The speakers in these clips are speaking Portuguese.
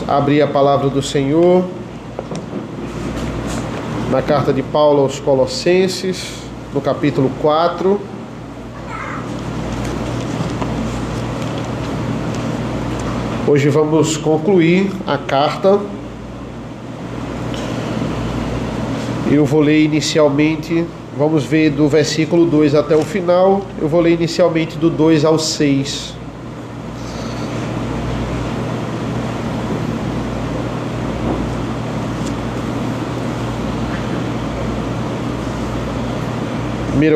Vamos abrir a palavra do Senhor na carta de Paulo aos Colossenses, no capítulo 4. Hoje vamos concluir a carta. Eu vou ler inicialmente, vamos ver do versículo 2 até o final. Eu vou ler inicialmente do 2 ao 6.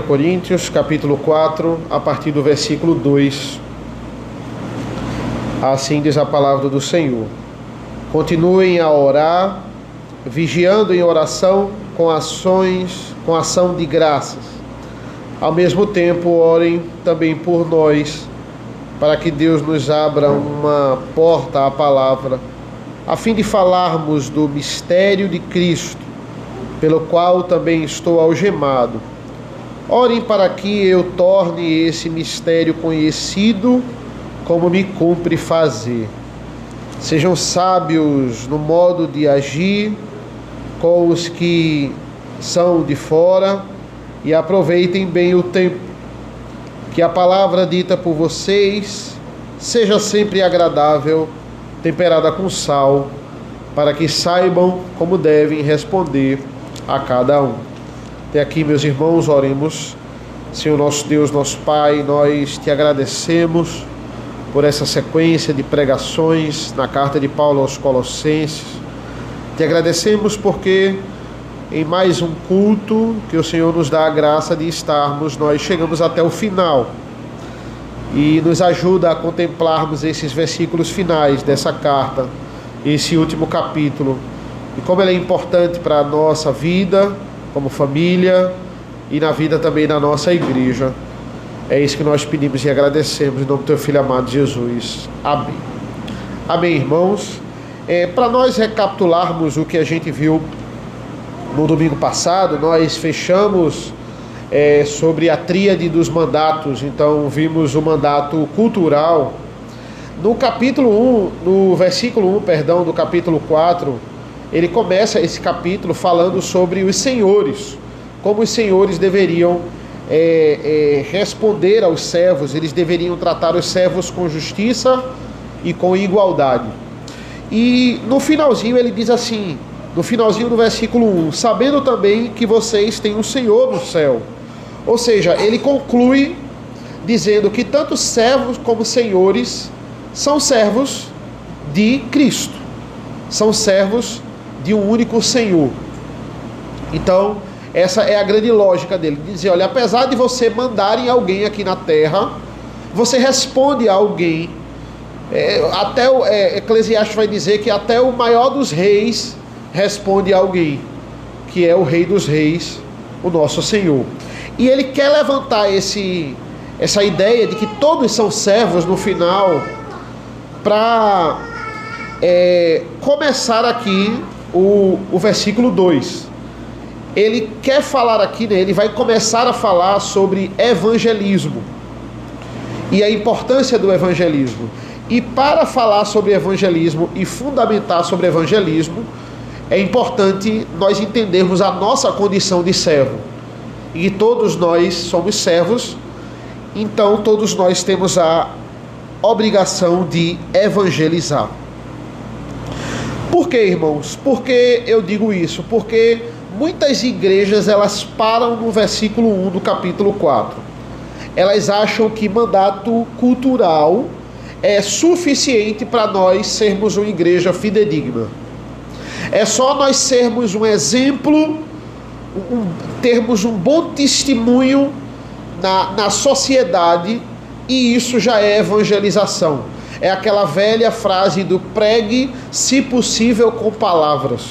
Coríntios, capítulo 4, a partir do versículo 2. Assim diz a palavra do Senhor: continuem a orar, vigiando em oração com ação de graças. Ao mesmo tempo, orem também por nós, para que Deus nos abra uma porta à palavra, a fim de falarmos do mistério de Cristo, pelo qual também estou algemado. Orem para que eu torne esse mistério conhecido, como me cumpre fazer. Sejam sábios no modo de agir com os que são de fora e aproveitem bem o tempo. Que a palavra dita por vocês seja sempre agradável, temperada com sal, para que saibam como devem responder a cada um. Até aqui, meus irmãos, oremos. Senhor nosso Deus, nosso Pai, nós te agradecemos por essa sequência de pregações na carta de Paulo aos Colossenses. Te agradecemos porque em mais um culto que o Senhor nos dá a graça de estarmos, nós chegamos até o final e nos ajuda a contemplarmos esses versículos finais dessa carta, esse último capítulo, e como ele é importante para a nossa vida como família e na vida também da nossa igreja. É isso que nós pedimos e agradecemos em nome do teu Filho amado Jesus. Amém. Amém, irmãos. Para nós recapitularmos o que a gente viu no domingo passado, nós fechamos sobre a tríade dos mandatos. Então vimos o mandato cultural. No capítulo 1, no versículo 1, do capítulo 4, ele começa esse capítulo falando sobre os senhores, como os senhores deveriam responder aos servos, eles deveriam tratar os servos com justiça e com igualdade. E no finalzinho ele diz assim, no finalzinho do versículo 1, sabendo também que vocês têm um Senhor no céu. Ou seja, ele conclui dizendo que tanto servos como senhores são servos de Cristo, são servos de um único Senhor. Então, essa é a grande lógica dele, dizer, olha, apesar de você mandar em alguém aqui na terra, você responde a alguém. Até o Eclesiastes vai dizer que até o maior dos reis responde a alguém, que é o Rei dos Reis, o nosso Senhor. E ele quer levantar essa ideia de que todos são servos no final, para começar aqui o versículo 2. Ele quer falar aqui, né, ele vai começar a falar sobre evangelismo e a importância do evangelismo. E para falar sobre evangelismo e fundamentar sobre evangelismo, é importante nós entendermos a nossa condição de servo. E todos nós somos servos, então todos nós temos a obrigação de evangelizar. Por que, irmãos? Por que eu digo isso? Porque muitas igrejas, elas param no versículo 1 do capítulo 4. Elas acham que mandato cultural é suficiente para nós sermos uma igreja fidedigna. É só nós sermos um exemplo, termos um bom testemunho na sociedade, e isso já é evangelização. É aquela velha frase do pregue, se possível, com palavras.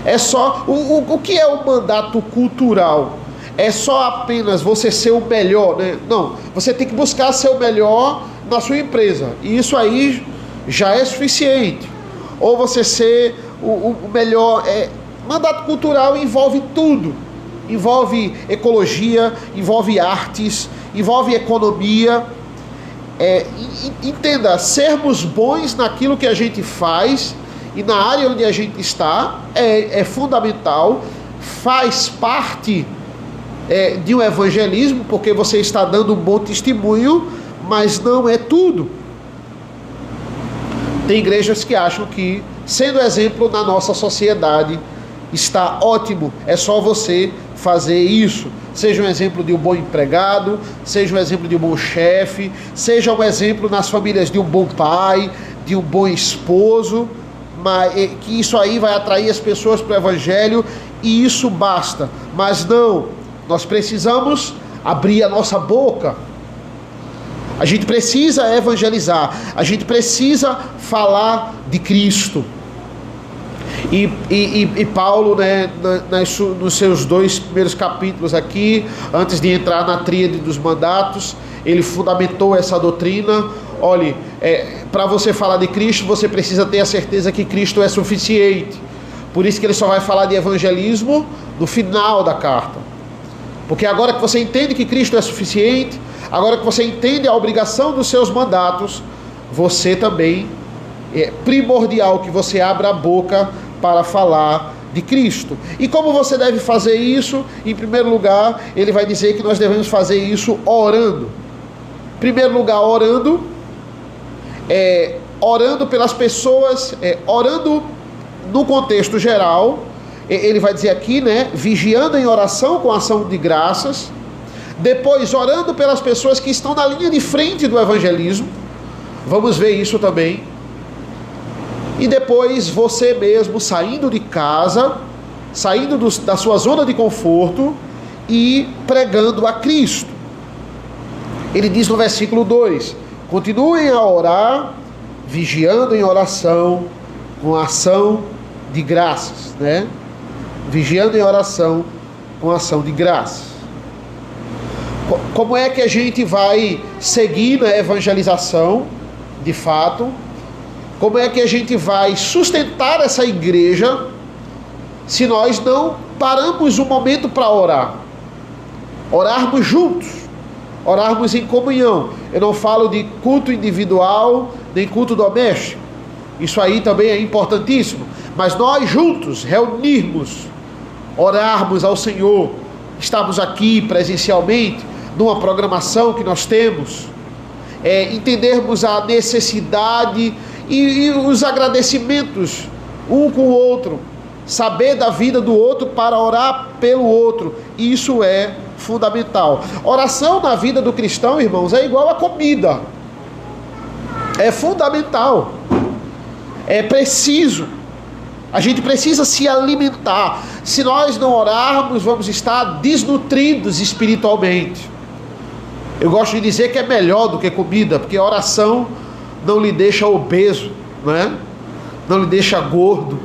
É só o que é o mandato cultural? É só apenas você ser o melhor, né? Não, você tem que buscar ser o melhor na sua empresa, e isso aí já é suficiente. Ou você ser o melhor. Mandato cultural envolve tudo. Envolve ecologia, envolve artes, envolve economia. entenda, sermos bons naquilo que a gente faz e na área onde a gente está é fundamental, faz parte de um evangelismo, porque você está dando um bom testemunho, mas não é tudo. Tem igrejas que acham que, sendo exemplo na nossa sociedade, está ótimo, é só você fazer isso. Seja um exemplo de um bom empregado, seja um exemplo de um bom chefe, seja um exemplo nas famílias de um bom pai, de um bom esposo, mas que isso aí vai atrair as pessoas para o evangelho e isso basta. Mas não, nós precisamos abrir a nossa boca. A gente precisa evangelizar, a gente precisa falar de Cristo. E Paulo, né, nos seus 2 primeiros capítulos aqui, antes de entrar na tríade dos mandatos, ele fundamentou essa doutrina. Olhe, para você falar de Cristo, você precisa ter a certeza que Cristo é suficiente. Por isso que ele só vai falar de evangelismo no final da carta. Porque agora que você entende que Cristo é suficiente, agora que você entende a obrigação dos seus mandatos, você também é primordial que você abra a boca para falar de Cristo. E como você deve fazer isso? Em primeiro lugar, ele vai dizer que nós devemos fazer isso orando. Em primeiro lugar, orando pelas pessoas, orando no contexto geral. Ele vai dizer aqui, né, vigiando em oração com ação de graças. Depois, orando pelas pessoas que estão na linha de frente do evangelismo. Vamos ver isso também. E depois, você mesmo saindo de casa, saindo da sua zona de conforto e pregando a Cristo. Ele diz no versículo 2: continuem a orar, vigiando em oração com ação de graças, né? Vigiando em oração com ação de graças. Como é que a gente vai seguir na evangelização, de fato? Como é que a gente vai sustentar essa igreja se nós não paramos um momento para orar? Orarmos juntos, orarmos em comunhão. Eu não falo de culto individual, nem culto doméstico. Isso aí também é importantíssimo. Mas nós juntos, reunirmos, orarmos ao Senhor, estamos aqui presencialmente, numa programação que nós temos, entendermos a necessidade e os agradecimentos um com o outro, saber da vida do outro para orar pelo outro, isso é fundamental. Oração na vida do cristão, irmãos, é igual a comida, é fundamental, é preciso, a gente precisa se alimentar. Se nós não orarmos, vamos estar desnutridos espiritualmente. Eu gosto de dizer que é melhor do que comida, porque a oração não lhe deixa obeso, né? Não lhe deixa gordo.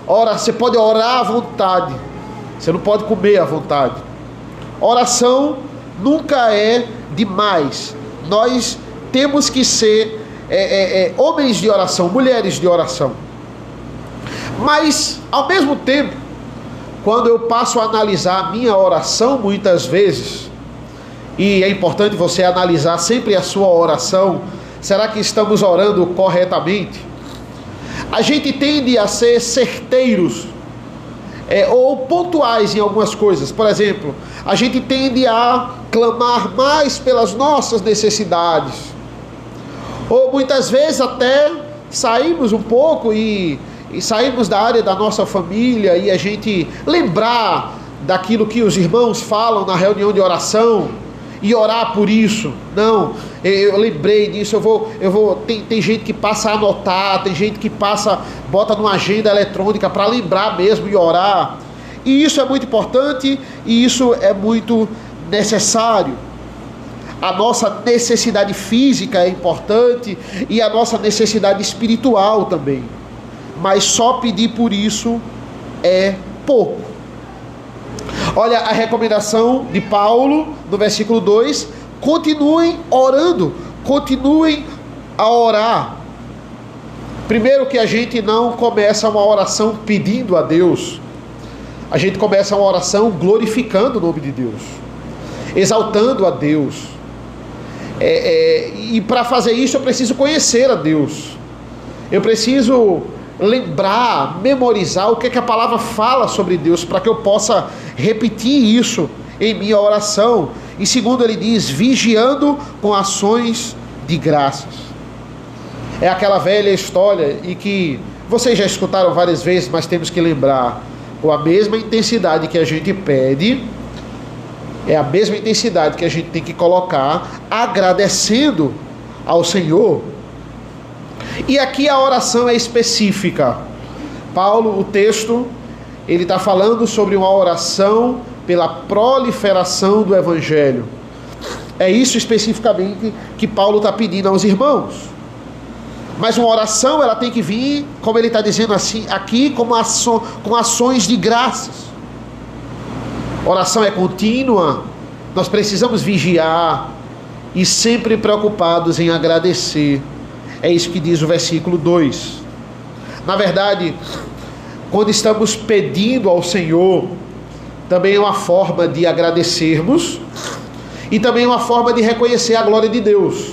Ora, você pode orar à vontade, você não pode comer à vontade. Oração nunca é demais. Nós temos que ser homens de oração, mulheres de oração. Mas, ao mesmo tempo, quando eu passo a analisar a minha oração, muitas vezes, e é importante você analisar sempre a sua oração, será que estamos orando corretamente? A gente tende a ser certeiros ou pontuais em algumas coisas. Por exemplo, a gente tende a clamar mais pelas nossas necessidades. Ou muitas vezes até saímos um pouco e saímos da área da nossa família e a gente lembrar daquilo que os irmãos falam na reunião de oração e orar por isso. Não, eu lembrei disso, eu vou tem gente que passa a anotar, tem gente que bota numa agenda eletrônica para lembrar mesmo e orar. E isso é muito importante e isso é muito necessário. A nossa necessidade física é importante e a nossa necessidade espiritual também. Mas só pedir por isso é pouco. Olha a recomendação de Paulo no versículo 2: continuem orando, continuem a orar. Primeiro que a gente não começa uma oração pedindo a Deus, a gente começa uma oração glorificando o nome de Deus, exaltando a Deus. E para fazer isso eu preciso conhecer a Deus. Eu preciso lembrar, memorizar o que a palavra fala sobre Deus, para que eu possa repetir isso em minha oração. E segundo, ele diz, vigiando com ações de graças. É aquela velha história e que vocês já escutaram várias vezes, mas temos que lembrar, com a mesma intensidade que a gente pede, é a mesma intensidade que a gente tem que colocar agradecendo ao Senhor. E aqui a oração é específica. Paulo, o texto, ele está falando sobre uma oração pela proliferação do Evangelho. É isso especificamente que Paulo está pedindo aos irmãos. Mas uma oração, ela tem que vir, como ele está dizendo assim, aqui, com ações de graças. Oração é contínua, nós precisamos vigiar e sempre preocupados em agradecer. É isso que diz o versículo 2. Na verdade, quando estamos pedindo ao Senhor, também é uma forma de agradecermos e também é uma forma de reconhecer a glória de Deus.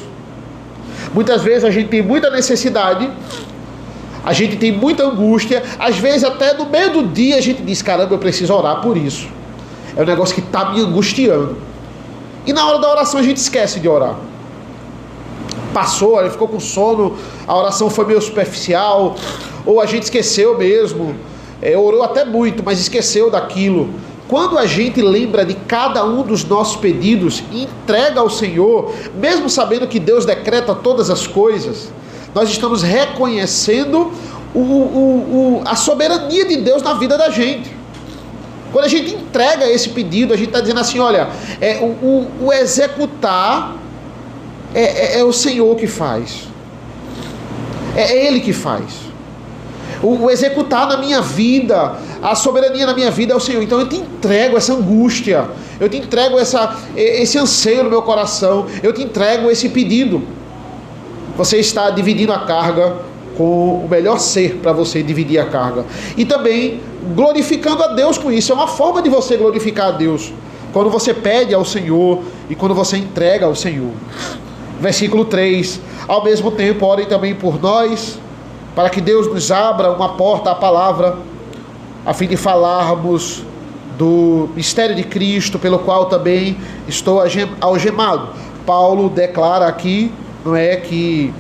Muitas vezes a gente tem muita necessidade, a gente tem muita angústia, às vezes até no meio do dia a gente diz, caramba, eu preciso orar por isso. É um negócio que está me angustiando. E na hora da oração a gente esquece de orar. Passou, ele ficou com sono, a oração foi meio superficial, ou a gente esqueceu mesmo, orou até muito, mas esqueceu daquilo. Quando a gente lembra de cada um dos nossos pedidos e entrega ao Senhor, mesmo sabendo que Deus decreta todas as coisas, nós estamos reconhecendo a soberania de Deus na vida da gente. Quando a gente entrega esse pedido, a gente está dizendo assim, olha, o executar é o Senhor que faz. É Ele que faz. O executar na minha vida, a soberania na minha vida é o Senhor. Então eu te entrego essa angústia, eu te entrego esse anseio no meu coração, eu te entrego esse pedido. Você está dividindo a carga com o melhor ser para você dividir a carga. E também glorificando a Deus com isso. É uma forma de você glorificar a Deus, quando você pede ao Senhor e quando você entrega ao Senhor. Versículo 3. Ao mesmo tempo, orem também por nós, para que Deus nos abra uma porta à palavra, a fim de falarmos do mistério de Cristo, pelo qual também estou algemado. Paulo declara aqui, não é, que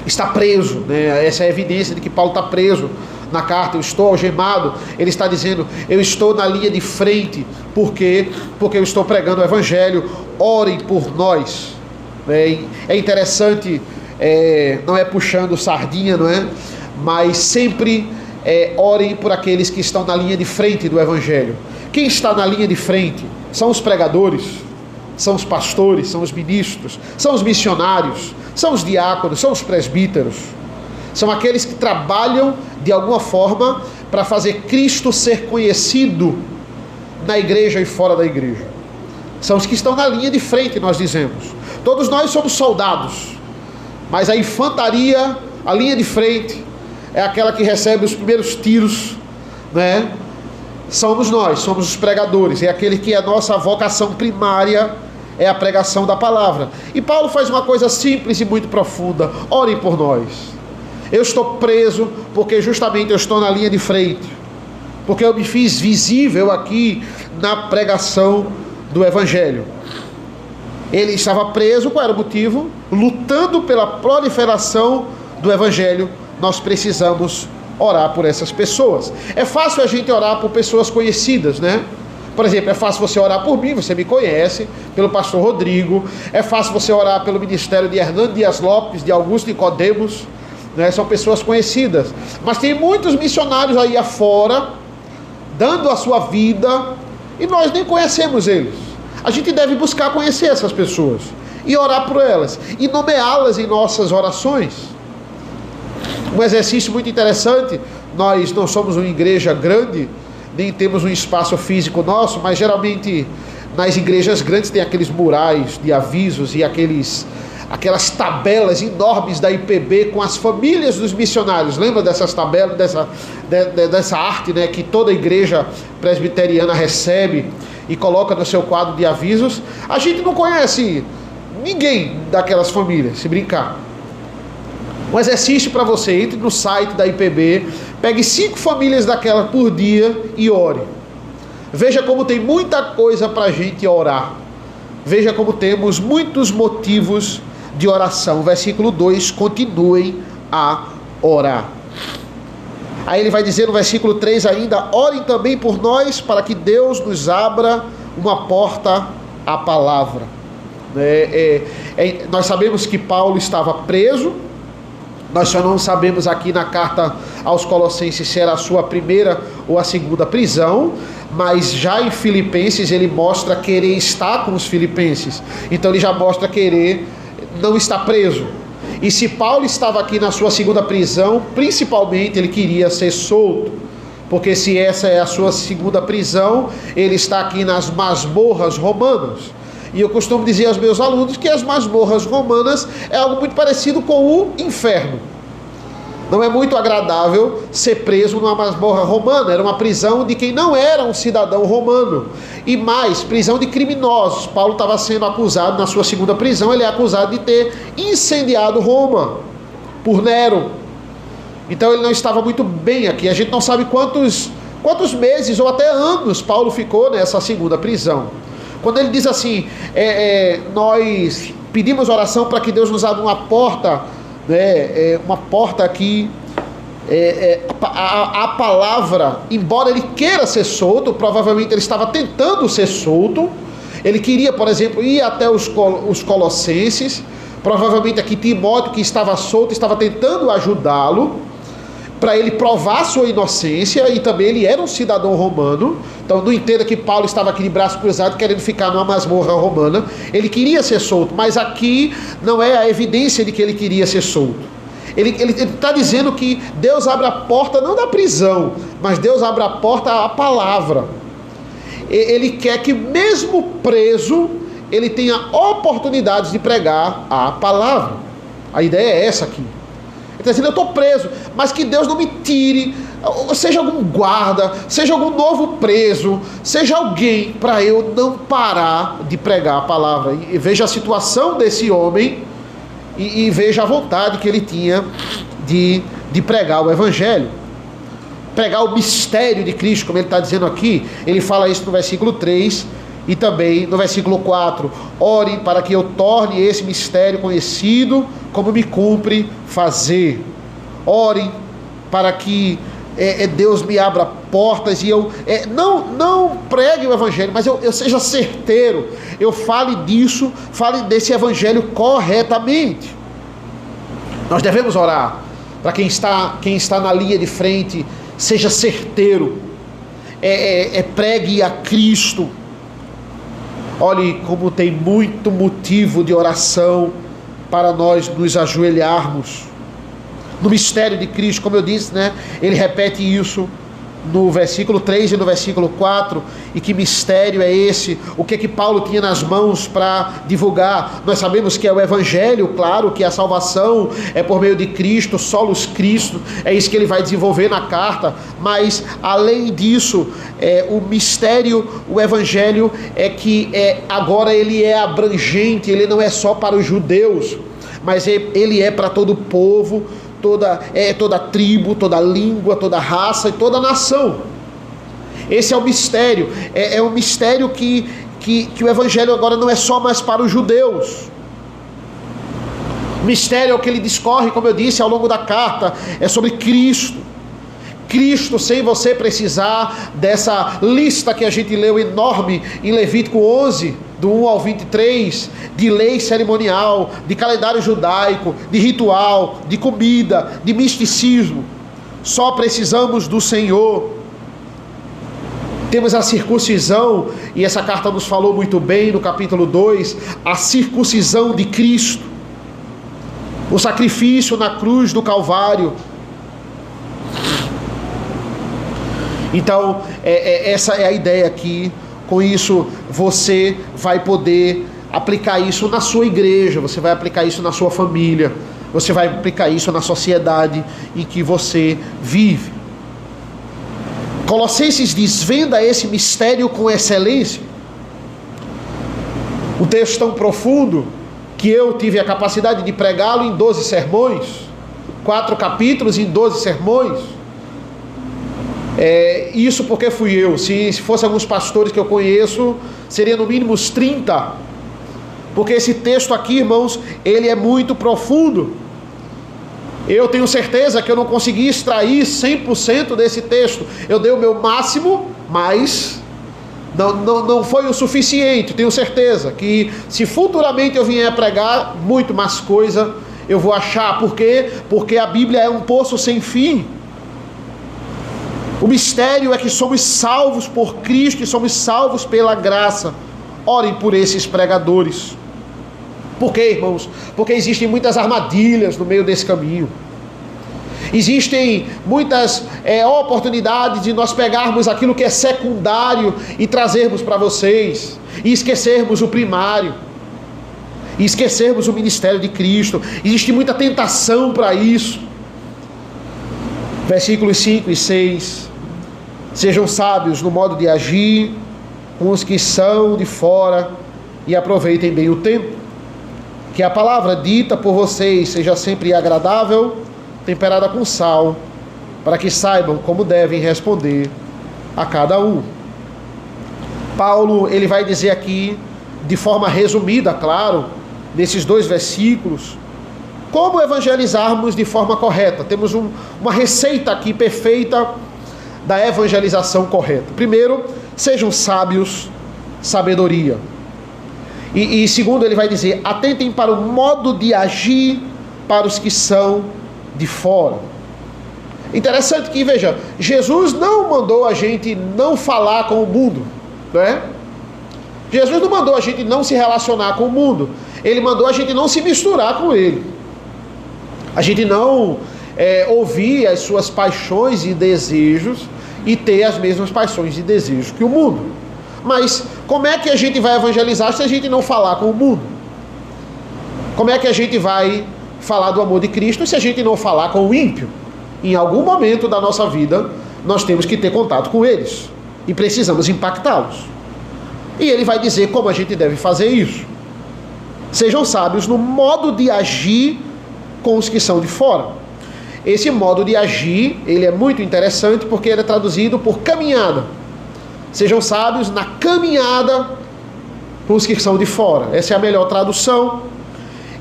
está preso, né? Essa é a evidência de que Paulo está preso na carta. Eu estou algemado. Ele está dizendo, eu estou na linha de frente. Por quê? Porque eu estou pregando o Evangelho. Orem por nós. É interessante, não é puxando sardinha, não é? Mas sempre orem por aqueles que estão na linha de frente do Evangelho. Quem está na linha de frente são os pregadores, são os pastores, são os ministros, são os missionários, são os diáconos, são os presbíteros. São aqueles que trabalham de alguma forma para fazer Cristo ser conhecido na igreja e fora da igreja. São os que estão na linha de frente, nós dizemos. Todos nós somos soldados, mas a infantaria, a linha de frente, é aquela que recebe os primeiros tiros, né? Somos nós, somos os pregadores, é aquele que a nossa vocação primária é a pregação da palavra. E Paulo faz uma coisa simples e muito profunda: orem por nós. Eu estou preso porque justamente eu estou na linha de frente, porque eu me fiz visível aqui na pregação do Evangelho. Ele estava preso, qual era o motivo? Lutando pela proliferação do Evangelho. Nós precisamos orar por essas pessoas. É fácil a gente orar por pessoas conhecidas, né? Por exemplo, é fácil você orar por mim, você me conhece, pelo pastor Rodrigo. É fácil você orar pelo ministério de Hernando Dias Lopes, de Augusto Nicodemos, né? São pessoas conhecidas. Mas tem muitos missionários aí afora, dando a sua vida, e nós nem conhecemos eles. A gente deve buscar conhecer essas pessoas e orar por elas e nomeá-las em nossas orações. Um exercício muito interessante. Nós não somos uma igreja grande, nem temos um espaço físico nosso, mas geralmente nas igrejas grandes tem aqueles murais de avisos e aquelas tabelas enormes da IPB com as famílias dos missionários. Lembra dessas tabelas, dessa arte, né, que toda igreja presbiteriana recebe e coloca no seu quadro de avisos? A gente não conhece ninguém daquelas famílias, se brincar. Um exercício para você: entre no site da IPB, pegue 5 famílias daquela por dia e ore. Veja como tem muita coisa para a gente orar. Veja como temos muitos motivos de oração. Versículo 2, continuem a orar. Aí ele vai dizer no versículo 3 ainda: orem também por nós, para que Deus nos abra uma porta à palavra. Nós sabemos que Paulo estava preso. Nós só não sabemos aqui na carta aos Colossenses se era a sua primeira ou a segunda prisão, mas já em Filipenses ele mostra querer estar com os filipenses. Então ele já mostra querer não estar preso. E se Paulo estava aqui na sua segunda prisão, principalmente ele queria ser solto, porque se essa é a sua segunda prisão, ele está aqui nas masmorras romanas. E eu costumo dizer aos meus alunos que as masmorras romanas é algo muito parecido com o inferno. Não é muito agradável ser preso numa masmorra romana. Era uma prisão de quem não era um cidadão romano. E mais, prisão de criminosos. Paulo estava sendo acusado, na sua segunda prisão, ele é acusado de ter incendiado Roma por Nero. Então ele não estava muito bem aqui. A gente não sabe quantos meses ou até anos Paulo ficou nessa segunda prisão. Quando ele diz assim, nós pedimos oração para que Deus nos abra uma porta, uma porta aqui, a palavra, embora ele queira ser solto, provavelmente ele estava tentando ser solto, ele queria, por exemplo, ir até os Colossenses, provavelmente aqui Timóteo, que estava solto, estava tentando ajudá-lo, para ele provar sua inocência, e também ele era um cidadão romano. Então não entenda que Paulo estava aqui de braço cruzado querendo ficar numa masmorra romana. Ele queria ser solto, mas aqui não é a evidência de que ele queria ser solto. Ele está dizendo que Deus abre a porta não da prisão, mas Deus abre a porta à palavra. Ele quer que mesmo preso, ele tenha oportunidades de pregar a palavra. A ideia é essa aqui. Ele está dizendo, eu estou preso, mas que Deus não me tire, seja algum guarda, seja algum novo preso, seja alguém para eu não parar de pregar a palavra. E veja a situação desse homem e veja a vontade que ele tinha de pregar o evangelho, pregar o mistério de Cristo, como ele está dizendo aqui. Ele fala isso no versículo 3 e também no versículo 4. Orem para que eu torne esse mistério conhecido, como me cumpre fazer. Orem para que Deus me abra portas e eu não pregue o evangelho, mas eu seja certeiro, eu fale disso, fale desse evangelho corretamente. Nós devemos orar para quem está na linha de frente, seja certeiro, pregue a Cristo. Olhe como tem muito motivo de oração para nós nos ajoelharmos no mistério de Cristo. Como eu disse, ele repete isso no versículo 3 e no versículo 4. E que mistério é esse? O que Paulo tinha nas mãos para divulgar? Nós sabemos que é o evangelho, claro que a salvação é por meio de Cristo, solos Cristo, é isso que ele vai desenvolver na carta. Mas além disso, o mistério, o evangelho é que agora ele é abrangente, ele não é só para os judeus, mas ele é para todo o povo, toda tribo, toda língua, toda raça e toda nação. Esse é o mistério. É um mistério que o evangelho agora não é só mais para os judeus. O mistério é o que ele discorre, como eu disse, ao longo da carta, é sobre Cristo. Cristo, sem você precisar dessa lista que a gente leu enorme em Levítico 11, do 1 ao 23, de lei cerimonial, de calendário judaico, de ritual, de comida, de misticismo. Só precisamos do Senhor. Temos a circuncisão, e essa carta nos falou muito bem no capítulo 2, a circuncisão de Cristo, o sacrifício na cruz do Calvário. Então, essa é a ideia aqui. Com isso, você vai poder aplicar isso na sua igreja, você vai aplicar isso na sua família, você vai aplicar isso na sociedade em que você vive. Colossenses diz, venda esse mistério com excelência. Um texto tão profundo que eu tive a capacidade de pregá-lo em 12 sermões, 4 capítulos em 12 sermões. Isso porque fui eu. Se fosse alguns pastores que eu conheço, seria no mínimo uns 30. Porque esse texto aqui, irmãos, ele é muito profundo. Eu tenho certeza que eu não consegui extrair 100% desse texto. Eu dei o meu máximo, mas não foi o suficiente. Tenho certeza que se futuramente eu vier a pregar, muito mais coisa eu vou achar. Por quê? Porque a Bíblia é um poço sem fim. O mistério é que somos salvos por Cristo e somos salvos pela graça. Orem por esses pregadores. Por quê, irmãos? Porque existem muitas armadilhas no meio desse caminho. Existem muitas oportunidades de nós pegarmos aquilo que é secundário e trazermos para vocês, e esquecermos o primário, e esquecermos o ministério de Cristo. Existe muita tentação para isso. Versículos 5 e 6. Sejam sábios no modo de agir com os que são de fora e aproveitem bem o tempo. Que a palavra dita por vocês seja sempre agradável, temperada com sal, para que saibam como devem responder a cada um. Paulo, ele vai dizer aqui, de forma resumida, claro, nesses 2 versículos, como evangelizarmos de forma correta. Temos uma receita aqui perfeita da evangelização correta. Primeiro, sejam sábios, sabedoria. E segundo, ele vai dizer, atentem para o modo de agir para os que são de fora. Interessante que, veja, Jesus não mandou a gente não falar com o mundo, não é? Jesus não mandou a gente não se relacionar com o mundo. Ele mandou a gente não se misturar com ele. A gente não ouvir as suas paixões e desejos e ter as mesmas paixões e desejos que o mundo. Mas como é que a gente vai evangelizar se a gente não falar com o mundo? Como é que a gente vai falar do amor de Cristo se a gente não falar com o ímpio? Em algum momento da nossa vida, nós temos que ter contato com eles. E precisamos impactá-los. E ele vai dizer como a gente deve fazer isso. Sejam sábios no modo de agir com os que são de fora. Esse modo de agir, ele é muito interessante porque ele é traduzido por caminhada. Sejam sábios na caminhada com os que são de fora. Essa é a melhor tradução.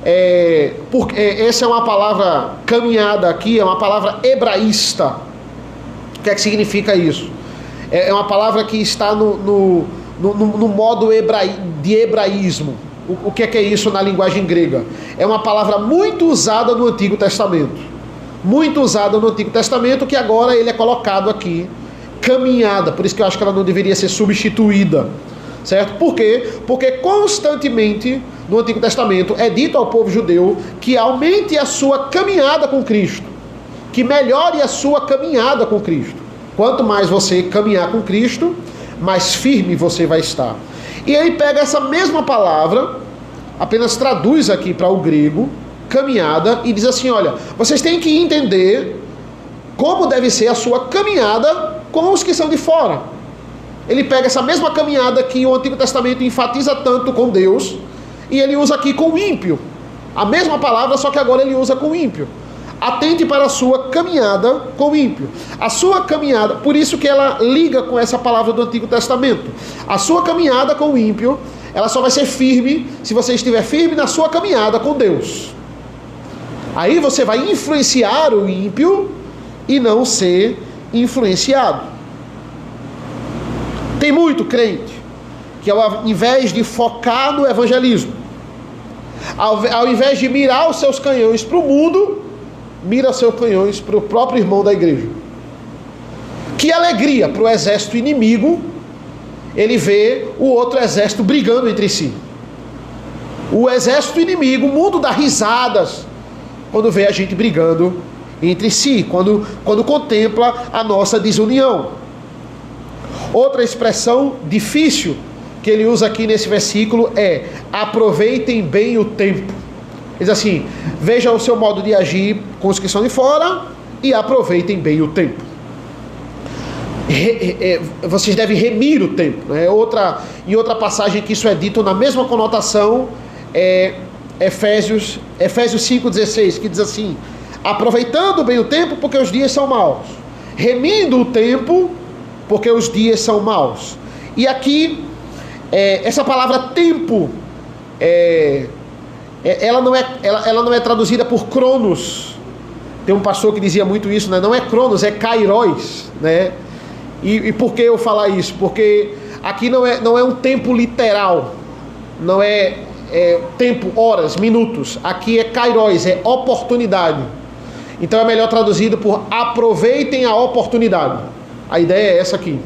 Essa é uma palavra, caminhada aqui, é uma palavra hebraísta. O que é que significa isso? É uma palavra que está no modo de hebraísmo. O que é isso na linguagem grega? É uma palavra muito usada no Antigo Testamento. Muito usada no Antigo Testamento, que agora ele é colocado aqui. Caminhada, por isso que eu acho que ela não deveria ser substituída, certo? Por quê? Porque constantemente no Antigo Testamento é dito ao povo judeu que aumente a sua caminhada com Cristo, que melhore a sua caminhada com Cristo. Quanto mais você caminhar com Cristo, mais firme você vai estar. E aí pega essa mesma palavra, apenas traduz aqui para o grego, caminhada, e diz assim, olha, vocês têm que entender como deve ser a sua caminhada com os que são de fora. Ele pega essa mesma caminhada que o Antigo Testamento enfatiza tanto com Deus, e ele usa aqui com o ímpio. A mesma palavra, só que agora ele usa com o ímpio. Atente para a sua caminhada com o ímpio. A sua caminhada, por isso que ela liga com essa palavra do Antigo Testamento. A sua caminhada com o ímpio, ela só vai ser firme se você estiver firme na sua caminhada com Deus. Aí você vai influenciar o ímpio e não ser influenciado. Tem muito crente que ao invés de focar no evangelismo, ao invés de mirar os seus canhões para o mundo, mira os seus canhões para o próprio irmão da igreja. Que alegria para o exército inimigo ele vê o outro exército brigando entre si. O exército inimigo, o mundo dá risadas quando vê a gente brigando entre si, quando contempla a nossa desunião. Outra expressão difícil que ele usa aqui nesse versículo é: aproveitem bem o tempo. Diz assim: veja o seu modo de agir com os que são de fora e aproveitem bem o tempo. Vocês devem remir o tempo, né? Em outra passagem que isso é dito na mesma conotação é Efésios 5,16, que diz assim: aproveitando bem o tempo, porque os dias são maus. Remindo o tempo, porque os dias são maus. E aqui, essa palavra tempo, ela não é traduzida por cronos. Tem um pastor que dizia muito isso, né? Não é cronos, é kairos, né? E por que eu falar isso? Porque aqui não é um tempo literal, não é tempo, horas, minutos. Aqui é kairos, é oportunidade. Então é melhor traduzido por aproveitem a oportunidade. A ideia é essa aqui.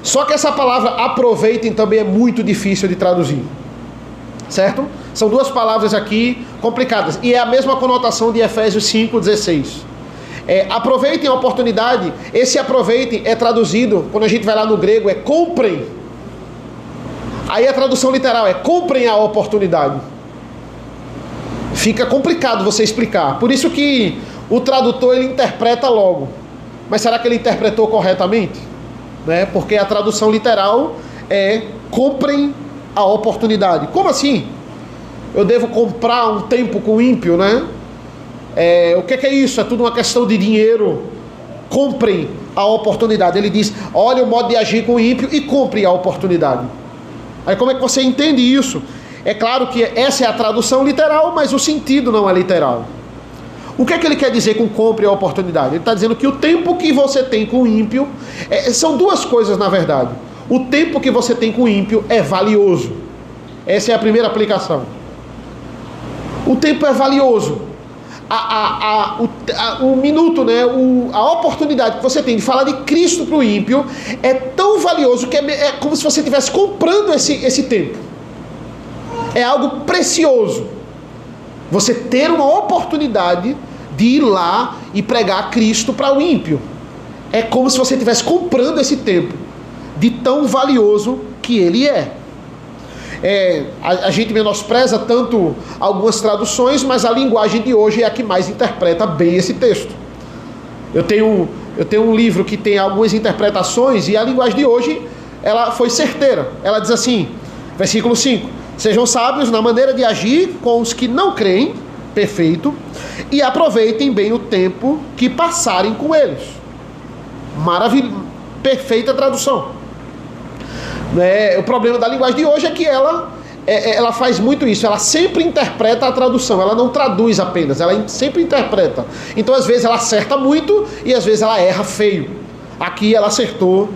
Só que essa palavra aproveitem também é muito difícil de traduzir, certo? São duas palavras aqui complicadas. E é a mesma conotação de Efésios 5,16. Aproveitem a oportunidade. Esse aproveitem é traduzido, quando a gente vai lá no grego, é comprem. Aí a tradução literal é comprem a oportunidade. Fica complicado você explicar. Por isso que o tradutor, ele interpreta logo. Mas será que ele interpretou corretamente? Né? Porque a tradução literal é comprem a oportunidade. Como assim? Eu devo comprar um tempo com o ímpio, né? O que é isso? É tudo uma questão de dinheiro. Comprem a oportunidade. Ele diz, olha o modo de agir com o ímpio e compre a oportunidade. Aí como é que você entende isso? É claro que essa é a tradução literal, mas o sentido não é literal. O que é que ele quer dizer com compre a oportunidade? Ele está dizendo que o tempo que você tem com o ímpio, são duas coisas na verdade. O tempo que você tem com o ímpio é valioso. Essa é a primeira aplicação. O tempo é valioso. O minuto, né? A oportunidade que você tem de falar de Cristo para o ímpio é tão valioso que é como se você estivesse comprando esse tempo. É algo precioso. Você ter uma oportunidade de ir lá e pregar Cristo para o ímpio. É como se você estivesse comprando esse tempo, de tão valioso que ele é. A gente menospreza tanto algumas traduções, mas a linguagem de hoje é a que mais interpreta bem esse texto. Eu tenho um livro que tem algumas interpretações e a linguagem de hoje ela foi certeira. Ela diz assim, versículo 5: sejam sábios na maneira de agir com os que não creem, perfeito, e aproveitem bem o tempo que passarem com eles. Maravilha, perfeita tradução. O problema da linguagem de hoje é que ela faz muito isso. Ela sempre interpreta a tradução. Ela não traduz apenas, ela sempre interpreta. Então às vezes ela acerta muito e às vezes ela erra feio. Aqui ela acertou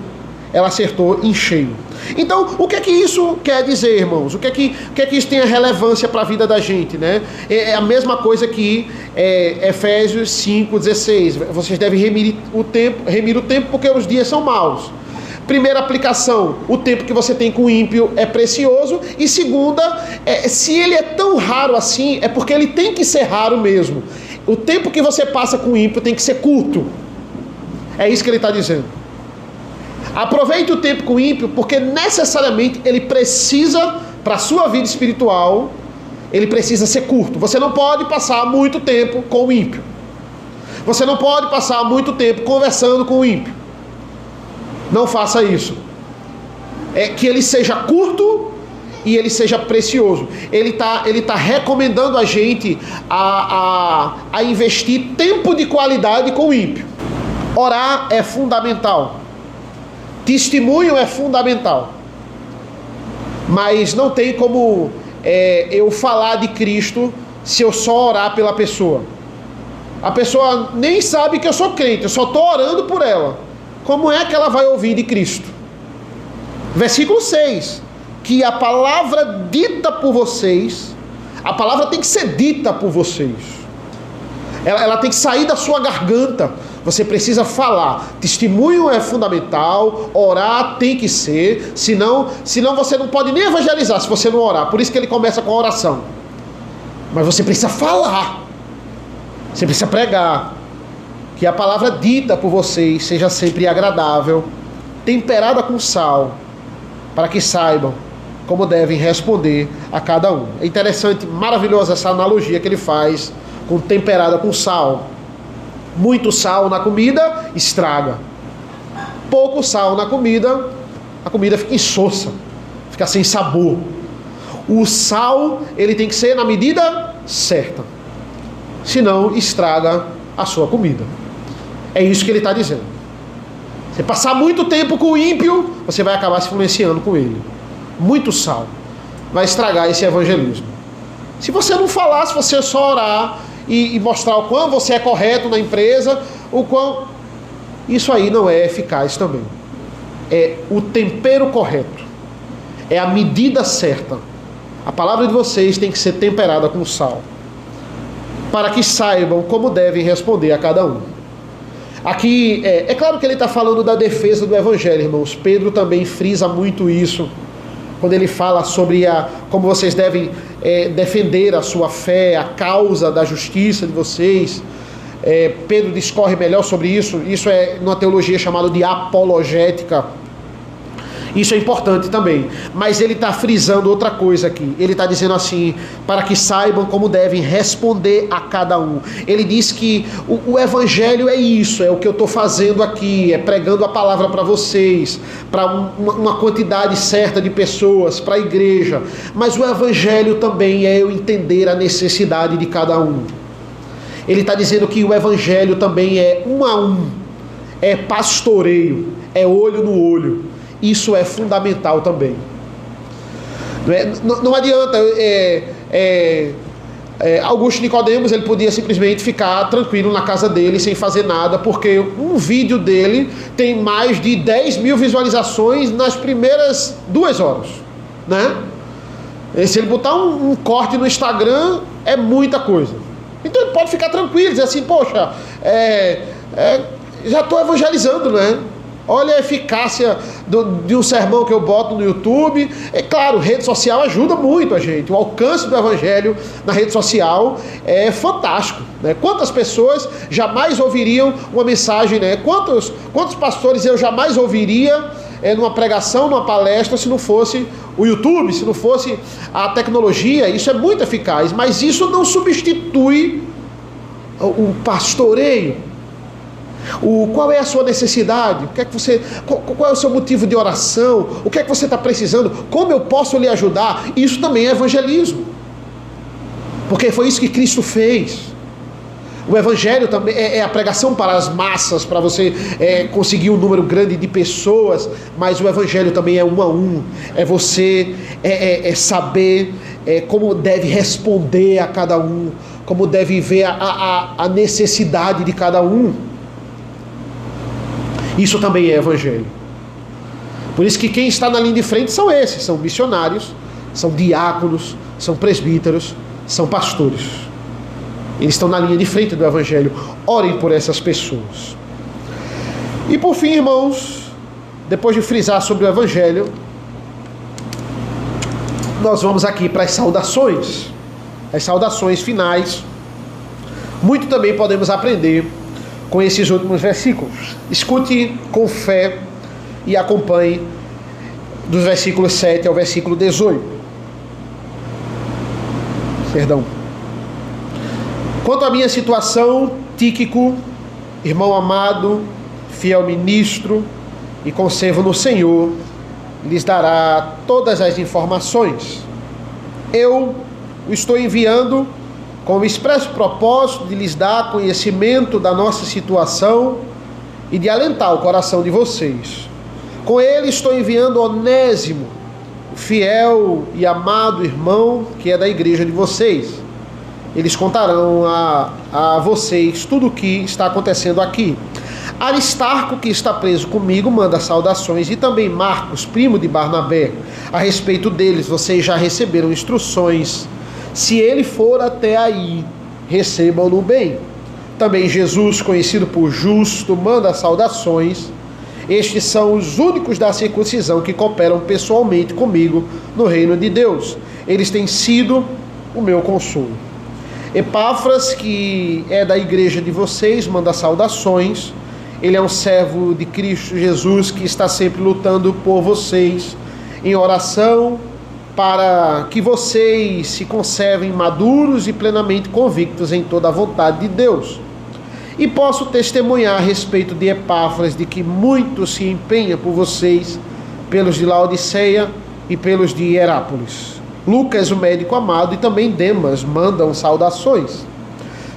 em cheio. Então, o que é que isso quer dizer, irmãos? O que é que isso tem a relevância para a vida da gente, né? É a mesma coisa que Efésios 5,16. Vocês devem remir o tempo porque os dias são maus. Primeira aplicação, o tempo que você tem com o ímpio é precioso. E segunda, se ele é tão raro assim, é porque ele tem que ser raro mesmo. O tempo que você passa com o ímpio tem que ser curto. É isso que ele está dizendo. Aproveite o tempo com o ímpio, porque necessariamente ele precisa, para a sua vida espiritual, ele precisa ser curto. Você não pode passar muito tempo com o ímpio. Você não pode passar muito tempo conversando com o ímpio. Não faça isso. Que ele seja curto e ele seja precioso. Ele tá recomendando a gente a investir tempo de qualidade com o ímpio. Orar é fundamental. Testemunho é fundamental. Mas não tem como eu falar de Cristo se eu só orar pela pessoa. A pessoa nem sabe que eu sou crente, eu só estou orando por ela. Como é que ela vai ouvir de Cristo? Versículo 6. Que a palavra dita por vocês, a palavra tem que ser dita por vocês. Ela tem que sair da sua garganta. Você precisa falar. Testemunho é fundamental. Orar tem que ser. Senão você não pode nem evangelizar se você não orar. Por isso que ele começa com a oração. Mas você precisa falar. Você precisa pregar. Que a palavra dita por vocês seja sempre agradável, temperada com sal, para que saibam como devem responder a cada um. É interessante, maravilhosa essa analogia que ele faz com temperada com sal. Muito sal na comida, estraga. Pouco sal na comida, a comida fica insossa, fica sem sabor. O sal, ele tem que ser na medida certa. Senão, estraga a sua comida. É isso que ele está dizendo. Você passar muito tempo com o ímpio, você vai acabar se influenciando com ele. Muito sal. Vai estragar esse evangelismo. Se você não falar, se você só orar e mostrar o quão você é correto na empresa, o quão... Isso aí não é eficaz também. É o tempero correto. É a medida certa. A palavra de vocês tem que ser temperada com sal, para que saibam como devem responder a cada um. Aqui, é claro que ele está falando da defesa do evangelho, irmãos. Pedro também frisa muito isso, quando ele fala sobre como vocês devem defender a sua fé, a causa da justiça de vocês. Pedro discorre melhor sobre isso. Isso é numa teologia chamada de apologética. Isso é importante também. Mas ele está frisando outra coisa aqui. Ele está dizendo assim, para que saibam como devem responder a cada um. Ele diz que o evangelho é isso, é o que eu estou fazendo aqui, é pregando a palavra para vocês, para uma quantidade certa de pessoas, para a igreja. Mas o evangelho também é eu entender a necessidade de cada um. Ele está dizendo que o evangelho também é um a um, é pastoreio, é olho no olho. Isso é fundamental também. Não adianta... Augusto Nicodemos, ele podia simplesmente ficar tranquilo na casa dele sem fazer nada, porque um vídeo dele tem mais de 10 mil visualizações nas primeiras 2 horas, né? E se ele botar um corte no Instagram, é muita coisa. Então ele pode ficar tranquilo, dizer assim, poxa, já estou evangelizando, né? Olha a eficácia de um sermão que eu boto no YouTube. É claro, rede social ajuda muito a gente. O alcance do evangelho na rede social é fantástico, né? Quantas pessoas jamais ouviriam uma mensagem, né? Quantos pastores eu jamais ouviria numa pregação, numa palestra, se não fosse o YouTube, se não fosse a tecnologia. Isso é muito eficaz, mas isso não substitui o pastoreio. Qual é a sua necessidade? Qual é o seu motivo de oração? O que é que você está precisando? Como eu posso lhe ajudar? Isso também é evangelismo, porque foi isso que Cristo fez. O evangelho também é a pregação para as massas, para você conseguir um número grande de pessoas, mas o evangelho também é um a um. É você saber como deve responder a cada um, como deve ver a necessidade de cada um. Isso também é evangelho. Por isso que quem está na linha de frente são esses, são missionários, são diáconos, são presbíteros, são pastores. Eles estão na linha de frente do evangelho. Orem por essas pessoas. E por fim, irmãos, depois de frisar sobre o evangelho, nós vamos aqui para as saudações finais. Muito também podemos aprender com esses últimos versículos. Escute com fé e acompanhe dos versículos 7 ao versículo 18. Quanto à minha situação, Tíquico, irmão amado, fiel ministro e conservo no Senhor, lhes dará todas as informações. Eu o estou enviando com o expresso propósito de lhes dar conhecimento da nossa situação e de alentar o coração de vocês. Com ele estou enviando Onésimo, o fiel e amado irmão que é da igreja de vocês. Eles contarão a vocês tudo o que está acontecendo aqui. Aristarco, que está preso comigo, manda saudações, e também Marcos, primo de Barnabé. A respeito deles, vocês já receberam instruções. Se ele for até aí, recebam-no bem. Também Jesus, conhecido por Justo, manda saudações. Estes são os únicos da circuncisão que cooperam pessoalmente comigo no reino de Deus. Eles têm sido o meu consolo. Epáfras, que é da igreja de vocês, manda saudações. Ele é um servo de Cristo Jesus que está sempre lutando por vocês em oração, para que vocês se conservem maduros e plenamente convictos em toda a vontade de Deus. E posso testemunhar a respeito de Epáfras de que muito se empenha por vocês, pelos de Laodiceia e pelos de Hierápolis. Lucas, o médico amado, e também Demas mandam saudações.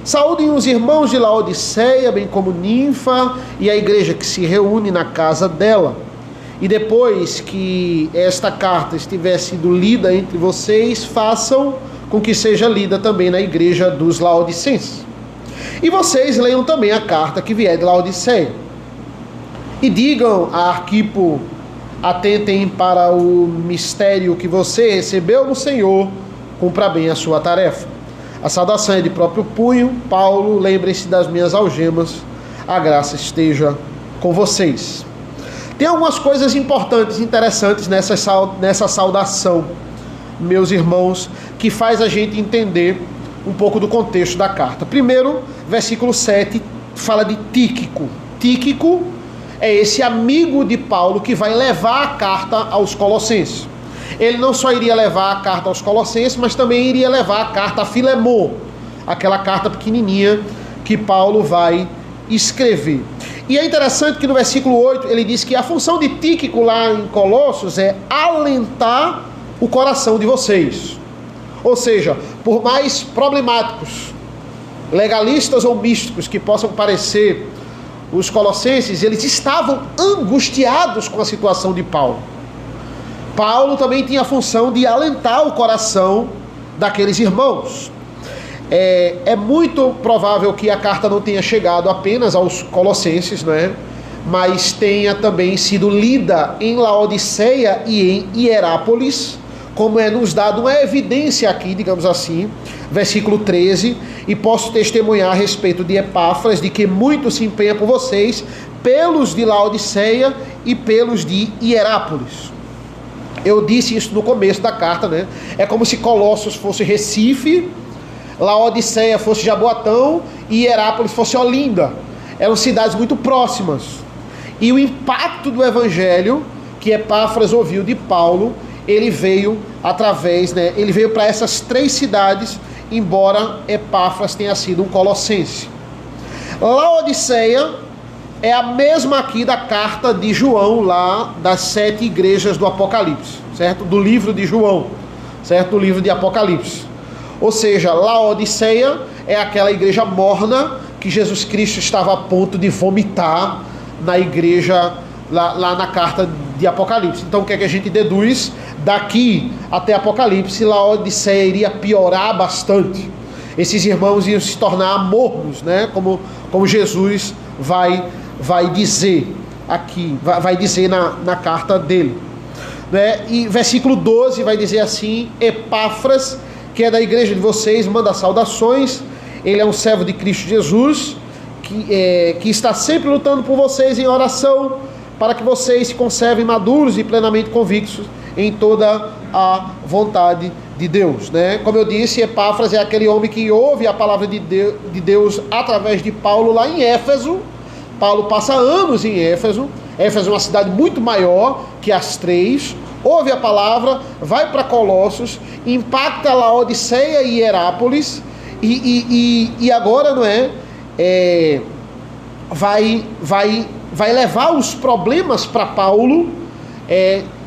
Saúdem os irmãos de Laodiceia, bem como Ninfa e a igreja que se reúne na casa dela. E depois que esta carta estiver sido lida entre vocês, façam com que seja lida também na igreja dos laodicenses. E vocês leiam também a carta que vier de Laodiceia. E digam a Arquipo: atentem para o mistério que você recebeu no Senhor, cumpra bem a sua tarefa. A saudação é de próprio punho. Paulo, lembrem-se das minhas algemas. A graça esteja com vocês. Tem algumas coisas importantes, interessantes nessa saudação, meus irmãos, que faz a gente entender um pouco do contexto da carta. Primeiro, versículo 7, fala de Tíquico. Tíquico é esse amigo de Paulo que vai levar a carta aos Colossenses. Ele não só iria levar a carta aos Colossenses, mas também iria levar a carta a Filemon, aquela carta pequenininha que Paulo vai escrever. E é interessante que no versículo 8 ele diz que a função de Tíquico lá em Colossos é alentar o coração de vocês. Ou seja, por mais problemáticos, legalistas ou místicos que possam parecer os colossenses, eles estavam angustiados com a situação de Paulo. Paulo também tinha a função de alentar o coração daqueles irmãos. É muito provável que a carta não tenha chegado apenas aos colossenses, né? Mas tenha também sido lida em Laodiceia e em Hierápolis, como é nos dado uma evidência aqui, digamos assim, versículo 13, e posso testemunhar a respeito de Epáfras, de que muito se empenha por vocês, pelos de Laodiceia e pelos de Hierápolis. Eu disse isso no começo da carta, né? É como se Colossos fosse Recife, Laodiceia fosse Jaboatão e Hierápolis fosse Olinda. Eram cidades muito próximas. E o impacto do evangelho que Epáfras ouviu de Paulo, ele veio através, né? Ele veio para essas três cidades, embora Epáfras tenha sido um colossense. Laodiceia é a mesma aqui da carta de João, lá das 7 igrejas do Apocalipse, certo? Do livro de João, certo? Do livro de Apocalipse. Ou seja, Laodiceia é aquela igreja morna que Jesus Cristo estava a ponto de vomitar na igreja, lá na carta de Apocalipse. Então o que é que a gente deduz? Daqui até Apocalipse, Laodiceia iria piorar bastante. Esses irmãos iam se tornar mornos, né? Como Jesus vai dizer aqui, vai dizer na carta dele, né? E versículo 12 vai dizer assim: Epáfras, que é da igreja de vocês, manda saudações. Ele é um servo de Cristo Jesus, que está sempre lutando por vocês em oração, para que vocês se conservem maduros e plenamente convictos em toda a vontade de Deus, né? Como eu disse, Epáfras é aquele homem que ouve a palavra de Deus através de Paulo lá em Éfeso. Paulo passa anos em Éfeso. Éfeso é uma cidade muito maior que as três. Ouve a palavra, vai para Colossos, impacta Laodiceia e Hierápolis, e agora, não é? Vai levar os problemas para Paulo,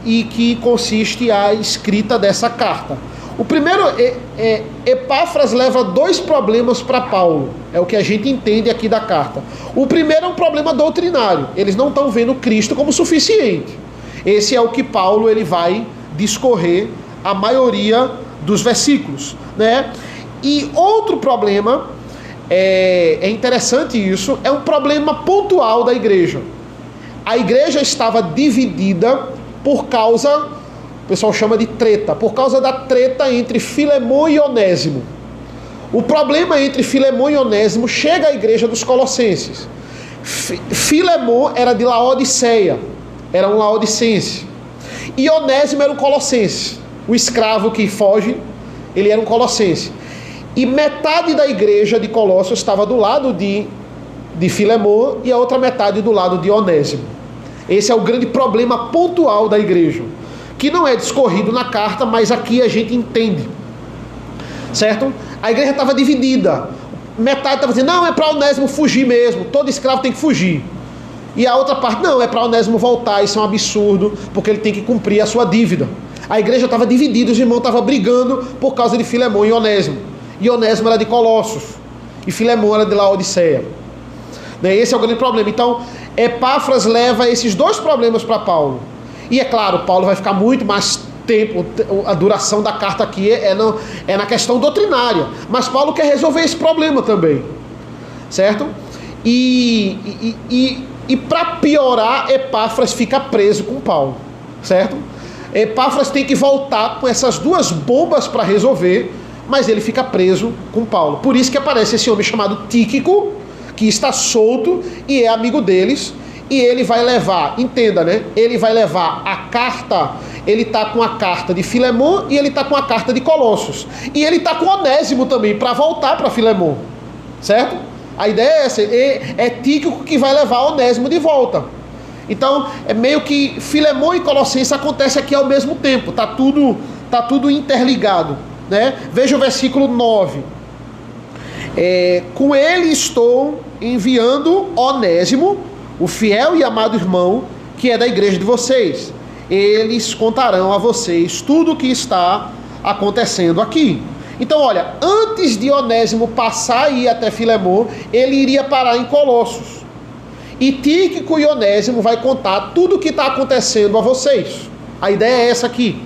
e que consiste a escrita dessa carta. O primeiro, Epáfras leva 2 problemas para Paulo, é o que a gente entende aqui da carta. O primeiro é um problema doutrinário, eles não estão vendo Cristo como suficiente. Esse é o que Paulo ele vai discorrer a maioria dos versículos, né? E outro problema, é interessante isso, é um problema pontual da igreja. A igreja estava dividida por causa, o pessoal chama de treta, por causa da treta entre Filemon e Onésimo. O problema entre Filemon e Onésimo chega à igreja dos Colossenses. Filemon era de Laodiceia, era um laodicense, e Onésimo era um colossense. O escravo que foge, ele era um colossense. E metade da igreja de Colossos estava do lado de Filemon e a outra metade do lado de Onésimo. Esse é o grande problema pontual da igreja, que não é discorrido na carta, mas aqui a gente entende, certo? A igreja estava dividida. Metade estava dizendo, não, é para Onésimo fugir mesmo, todo escravo tem que fugir. E a outra parte, não, é para Onésimo voltar, isso é um absurdo, porque ele tem que cumprir a sua dívida. A igreja estava dividida, os irmãos estavam brigando por causa de Filemão e Onésimo. E Onésimo era de Colossos, e Filemão era de Laodiceia. Esse é o grande problema. Então, Epáfras leva esses dois problemas para Paulo. E é claro, Paulo vai ficar muito mais tempo, a duração da carta aqui é na questão doutrinária. Mas Paulo quer resolver esse problema também. Certo? E para piorar, Epáfras fica preso com Paulo. Certo? Epáfras tem que voltar com essas duas bombas para resolver, mas ele fica preso com Paulo. Por isso que aparece esse homem chamado Tíquico, que está solto e é amigo deles, e ele vai levar, entenda, né? Ele vai levar a carta, ele está com a carta de Filemão e ele está com a carta de Colossos. E ele está com Onésimo também, para voltar para Filemão, certo? A ideia é essa, é Tíquico que vai levar Onésimo de volta. Então, é meio que Filemão e Colossenses acontece aqui ao mesmo tempo, tá tudo interligado, né? Veja o versículo 9. Com ele estou enviando Onésimo, o fiel e amado irmão, que é da igreja de vocês. Eles contarão a vocês tudo o que está acontecendo aqui. Então, olha, antes de Onésimo passar e ir até Filemão, ele iria parar em Colossos. E Tíquico e Onésimo vai contar tudo o que está acontecendo a vocês. A ideia é essa aqui.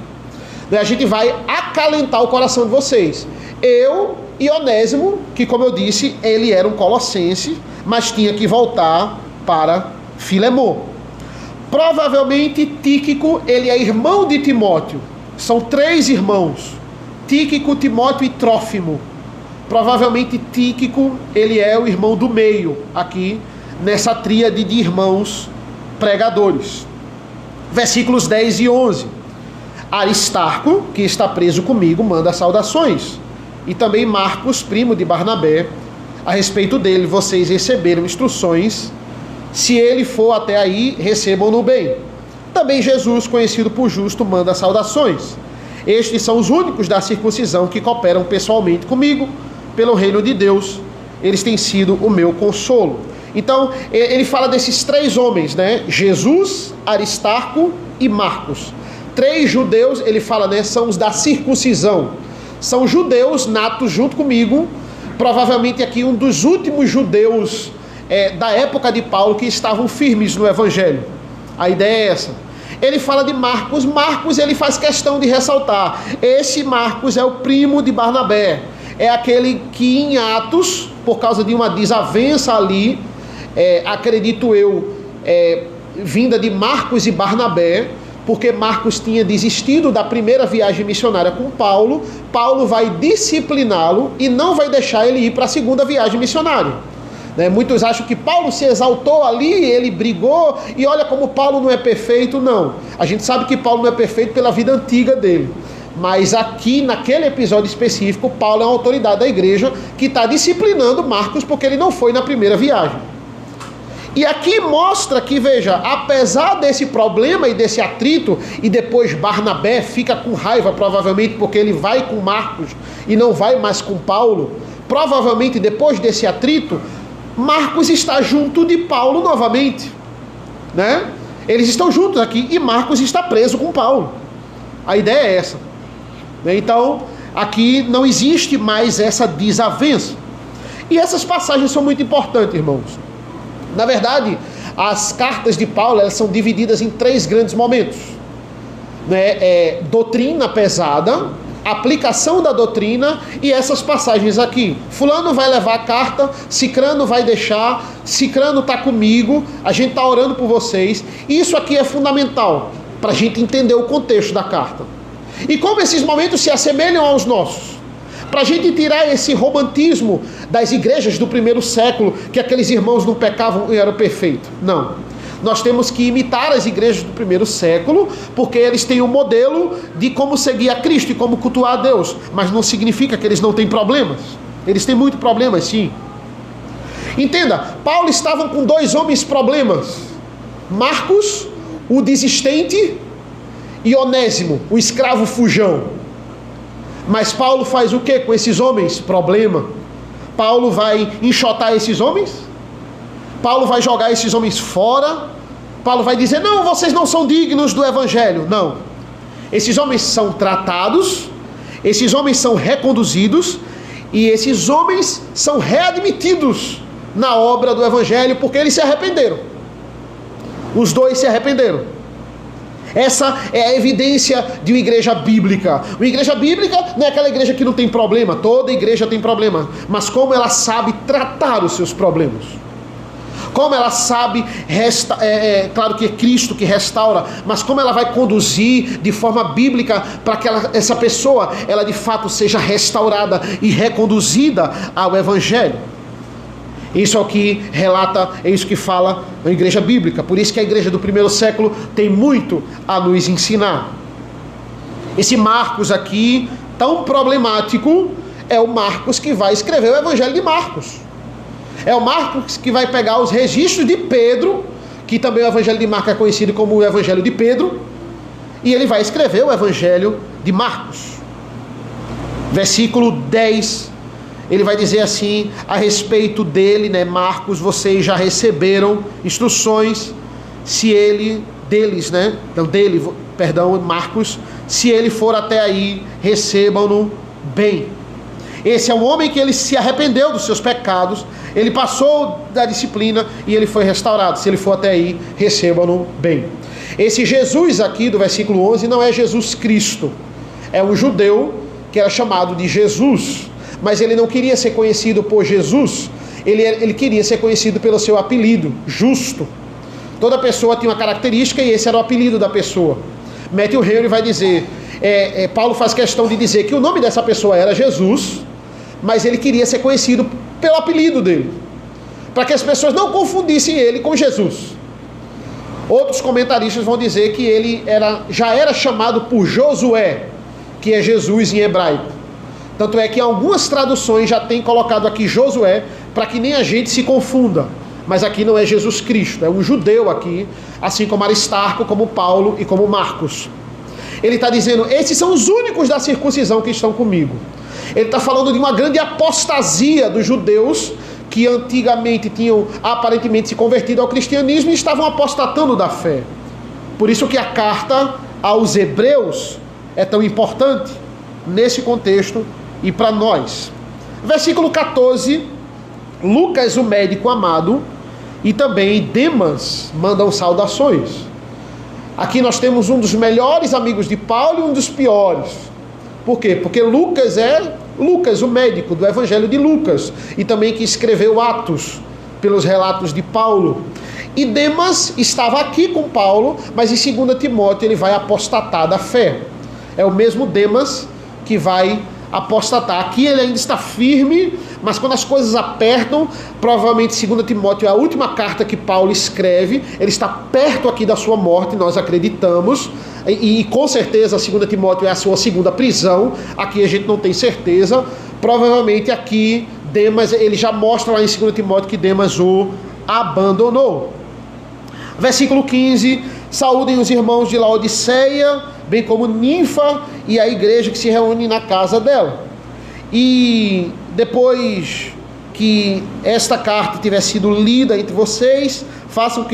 A gente vai acalentar o coração de vocês. Eu e Onésimo, que como eu disse, ele era um colossense, mas tinha que voltar para Filemão. Provavelmente Tíquico, ele é irmão de Timóteo. São 3 irmãos. Tíquico, Timóteo e Trófimo. Provavelmente Tíquico, ele é o irmão do meio, aqui nessa tríade de irmãos pregadores. Versículos 10 e 11. Aristarco, que está preso comigo, manda saudações. E também Marcos, primo de Barnabé. A respeito dele, vocês receberam instruções. Se ele for até aí, recebam-no bem. Também Jesus, conhecido por justo, manda saudações. Estes são os únicos da circuncisão que cooperam pessoalmente comigo, pelo reino de Deus. Eles têm sido o meu consolo. Então, ele fala desses 3 homens, né? Jesus, Aristarco e Marcos. 3 judeus, ele fala, né? São os da circuncisão. São judeus natos junto comigo. Provavelmente aqui um dos últimos judeus da época de Paulo que estavam firmes no evangelho. A ideia é essa. Ele fala de Marcos. Marcos, ele faz questão de ressaltar. Esse Marcos é o primo de Barnabé. É aquele que em Atos, por causa de uma desavença ali, acredito eu, vinda de Marcos e Barnabé, porque Marcos tinha desistido da primeira viagem missionária com Paulo. Paulo vai discipliná-lo e não vai deixar ele ir para a segunda viagem missionária. Muitos acham que Paulo se exaltou ali, ele brigou, e olha como Paulo não é perfeito. Não, a gente sabe que Paulo não é perfeito pela vida antiga dele. Mas aqui, naquele episódio específico, Paulo é uma autoridade da igreja que está disciplinando Marcos porque ele não foi na primeira viagem. E aqui mostra que, veja, apesar desse problema e desse atrito, e depois Barnabé fica com raiva, provavelmente porque ele vai com Marcos e não vai mais com Paulo, provavelmente depois desse atrito, Marcos está junto de Paulo novamente, né? Eles estão juntos aqui e Marcos está preso com Paulo. A ideia é essa. Então, aqui não existe mais essa desavença. E essas passagens são muito importantes, irmãos. Na verdade, as cartas de Paulo, elas são divididas em 3 grandes momentos. Doutrina pesada, aplicação da doutrina e essas passagens aqui. Fulano vai levar a carta, Cicrano vai deixar, Cicrano está comigo, a gente está orando por vocês. Isso aqui é fundamental para a gente entender o contexto da carta. E como esses momentos se assemelham aos nossos. Para a gente tirar esse romantismo das igrejas do primeiro século, que aqueles irmãos não pecavam e eram perfeitos. Não. Nós temos que imitar as igrejas do primeiro século, porque eles têm um modelo de como seguir a Cristo e como cultuar a Deus. Mas não significa que eles não têm problemas. Eles têm muitos problemas, sim. Entenda, Paulo estava com 2 homens problemas. Marcos, o desistente, e Onésimo, o escravo fujão. Mas Paulo faz o que com esses homens? Problema. Paulo vai enxotar esses homens? Paulo vai jogar esses homens fora? Paulo vai dizer, não, vocês não são dignos do evangelho. Não. Esses homens são tratados, esses homens são reconduzidos e esses homens são readmitidos na obra do Evangelho porque eles se arrependeram. Os dois se arrependeram. Essa é a evidência de uma igreja bíblica. Uma igreja bíblica não é aquela igreja que não tem problema, toda igreja tem problema, mas como ela sabe tratar os seus problemas. Como ela sabe, claro que é Cristo que restaura, mas como ela vai conduzir de forma bíblica para que essa pessoa, ela de fato seja restaurada e reconduzida ao Evangelho. Isso é o que relata, é isso que fala a igreja bíblica. Por isso que a igreja do primeiro século tem muito a nos ensinar. Esse Marcos aqui, tão problemático, é o Marcos que vai escrever o Evangelho de Marcos. É o Marcos que vai pegar os registros de Pedro, que também o Evangelho de Marcos é conhecido como o Evangelho de Pedro, e ele vai escrever o Evangelho de Marcos. Versículo 10, ele vai dizer assim, a respeito dele, né, Marcos, vocês já receberam instruções, Marcos, se ele for até aí, recebam-no bem. Esse é um homem que ele se arrependeu dos seus pecados, ele passou da disciplina e ele foi restaurado. Se ele for até aí, recebam-no bem. Esse Jesus aqui do versículo 11 não é Jesus Cristo. É um judeu que era chamado de Jesus, mas ele não queria ser conhecido por Jesus, ele queria ser conhecido pelo seu apelido, Justo. Toda pessoa tinha uma característica e esse era o apelido da pessoa. Matthew Henry vai dizer, Paulo faz questão de dizer que o nome dessa pessoa era Jesus, mas ele queria ser conhecido pelo apelido dele, para que as pessoas não confundissem ele com Jesus. Outros comentaristas vão dizer que ele já era chamado por Josué, que é Jesus em hebraico. Tanto é que algumas traduções já têm colocado aqui Josué, para que nem a gente se confunda. Mas aqui não é Jesus Cristo, é um judeu aqui, assim como Aristarco, como Paulo e como Marcos. Ele está dizendo, esses são os únicos da circuncisão que estão comigo. Ele está falando de uma grande apostasia dos judeus que antigamente tinham aparentemente se convertido ao cristianismo e estavam apostatando da fé. Por isso que a carta aos Hebreus é tão importante nesse contexto e para nós. Versículo 14, Lucas, o médico amado, e também Demas mandam saudações. Aqui nós temos um dos melhores amigos de Paulo e um dos piores. Por quê? Porque Lucas é Lucas, o médico do Evangelho de Lucas, e também que escreveu Atos pelos relatos de Paulo. E Demas estava aqui com Paulo, mas em 2 Timóteo ele vai apostatar da fé. É o mesmo Demas que vai apostatar. Aqui ele ainda está firme, mas quando as coisas apertam, provavelmente 2 Timóteo é a última carta que Paulo escreve, ele está perto aqui da sua morte, nós acreditamos, e com certeza 2 Timóteo é a sua segunda prisão, aqui a gente não tem certeza, provavelmente aqui Demas, ele já mostra lá em 2 Timóteo que Demas o abandonou. Versículo 15, saúdem os irmãos de Laodiceia, bem como Ninfa e a igreja que se reúne na casa dela. E depois que esta carta tiver sido lida entre vocês, façam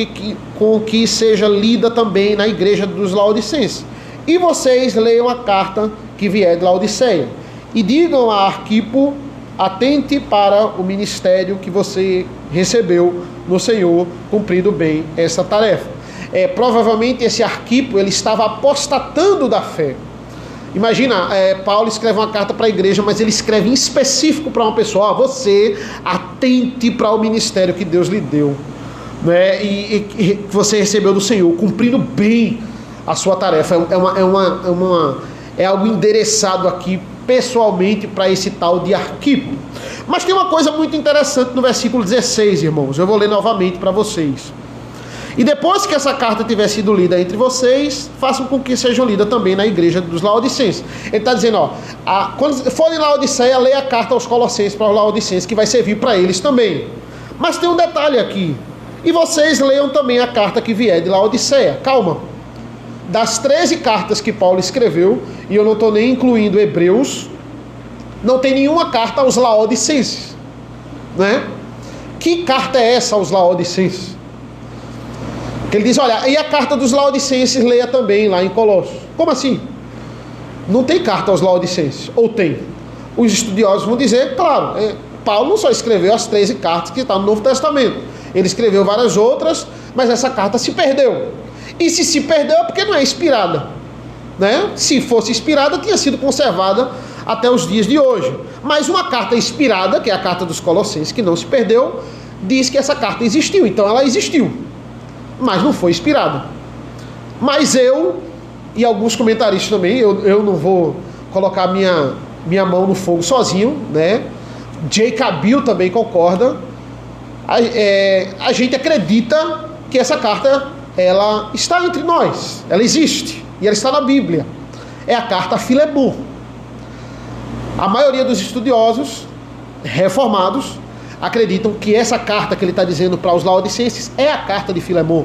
com que seja lida também na igreja dos Laodicenses. E vocês leiam a carta que vier de Laodiceia. E digam a Arquipo, atente para o ministério que você recebeu no Senhor, cumprindo bem essa tarefa. Provavelmente esse Arquipo, ele estava apostatando da fé. Imagina, Paulo escreve uma carta para a igreja, mas ele escreve em específico para uma pessoa, você atente para o ministério que Deus lhe deu, né? E que você recebeu do Senhor, cumprindo bem a sua tarefa. É algo endereçado aqui pessoalmente para esse tal de Arquipo. Mas tem uma coisa muito interessante no versículo 16, irmãos, eu vou ler novamente para vocês. E depois que essa carta tiver sido lida entre vocês, façam com que seja lida também na igreja dos Laodicenses. Ele está dizendo, quando forem em Laodiceia, leia a carta aos Colossenses para os Laodicenses, que vai servir para eles também. Mas tem um detalhe aqui. E vocês leiam também a carta que vier de Laodiceia. Calma. Das 13 cartas que Paulo escreveu, e eu não estou nem incluindo Hebreus, não tem nenhuma carta aos Laodicenses, né? Que carta é essa aos Laodicenses? Ele diz, olha, e a carta dos Laodicenses leia também lá em Colossos. Como assim? não tem carta aos Laodicenses, ou tem? Os estudiosos vão dizer, claro, Paulo não só escreveu as 13 cartas que estão no Novo Testamento, ele escreveu várias outras, mas essa carta se perdeu. E se perdeu é porque não é inspirada, né? Se fosse inspirada, tinha sido conservada até os dias de hoje. Mas uma carta inspirada, que é a carta dos Colossenses, que não se perdeu, diz que essa carta existiu. Então ela existiu, mas não foi inspirada. Mas eu, e alguns comentaristas também, eu não vou colocar minha mão no fogo sozinho, né? J. Cabil também concorda. A gente acredita que essa carta, ela está entre nós, ela existe, e ela está na Bíblia. É a carta a Filemon. A maioria dos estudiosos reformados acreditam que essa carta que ele está dizendo para os Laodicenses é a carta de Filemon,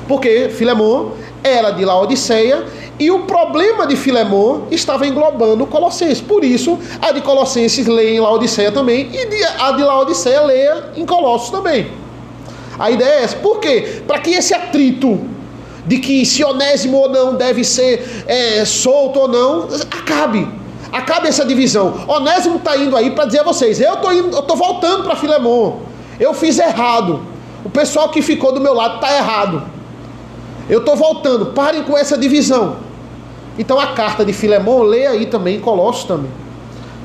porque Filemon era de Laodiceia e o problema de Filemon estava englobando Colossenses. Por isso, a de Colossenses leia em Laodiceia também e a de Laodiceia leia em Colossos também. A ideia é essa. Por quê? Para que esse atrito de que se Onésimo ou não deve ser solto ou não, acabe essa divisão. Onésimo está indo aí para dizer a vocês, eu estou voltando para Filemon, eu fiz errado, o pessoal que ficou do meu lado está errado, eu estou voltando, parem com essa divisão. Então a carta de Filemon, leia aí também em Colossos também.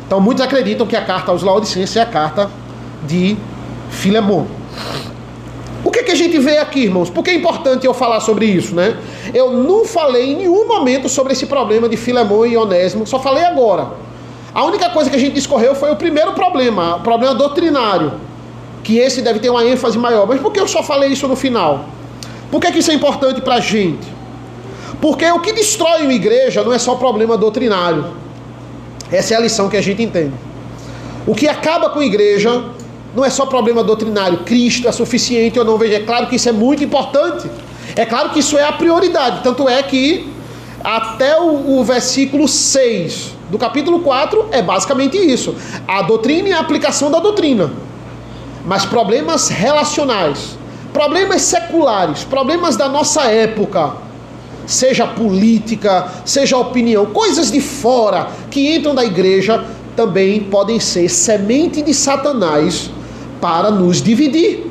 Então muitos acreditam que a carta aos Laodicenses é a carta de Filemon. O que a gente vê aqui, irmãos? Por que é importante eu falar sobre isso, né? Eu não falei em nenhum momento sobre esse problema de Filemon e Onésimo, só falei agora. A única coisa que a gente discorreu foi o primeiro problema, o problema doutrinário, que esse deve ter uma ênfase maior. Mas por que eu só falei isso no final? Por que isso é importante para a gente? Porque o que destrói uma igreja não é só problema doutrinário. Essa é a lição que a gente entende. O que acaba com a igreja não é só problema doutrinário. Cristo é suficiente ou não. Veja, é claro que isso é muito importante. É claro que isso é a prioridade. Tanto é que até o versículo 6 do capítulo 4 é basicamente isso. A doutrina e a aplicação da doutrina. Mas problemas relacionais, problemas seculares, problemas da nossa época, seja política, seja opinião, coisas de fora que entram da igreja, também podem ser semente de Satanás para nos dividir,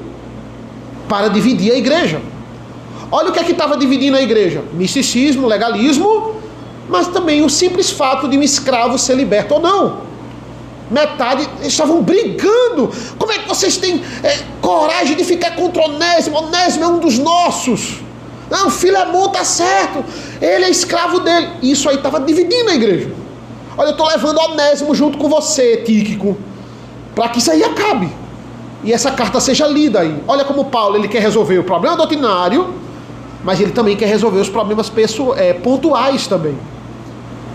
para dividir a igreja. Olha o que é que estava dividindo a igreja: misticismo, legalismo, mas também o simples fato de um escravo ser liberto ou não. Metade estavam brigando. Como é que vocês têm coragem de ficar contra Onésimo? Onésimo é um dos nossos. Não, Filemon está certo, ele é escravo dele. Isso aí estava dividindo a igreja. Olha, eu estou levando Onésimo junto com você, Tíquico, para que isso aí acabe e essa carta seja lida aí. Olha como Paulo, ele quer resolver o problema doutrinário, mas ele também quer resolver os problemas pontuais também,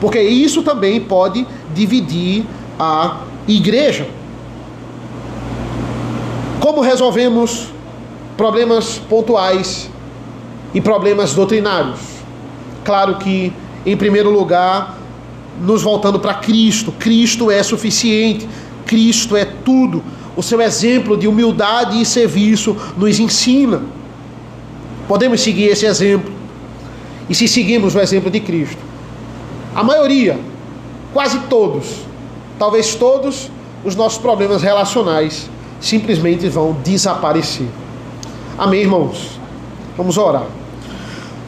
porque isso também pode dividir a igreja. Como resolvemos problemas pontuais e problemas doutrinários? Claro que, em primeiro lugar, nos voltando para Cristo. Cristo é suficiente, Cristo é tudo. O seu exemplo de humildade e serviço nos ensina. Podemos seguir esse exemplo. E se seguirmos o exemplo de Cristo, a maioria, quase todos, talvez todos, os nossos problemas relacionais simplesmente vão desaparecer. Amém, irmãos? Vamos orar.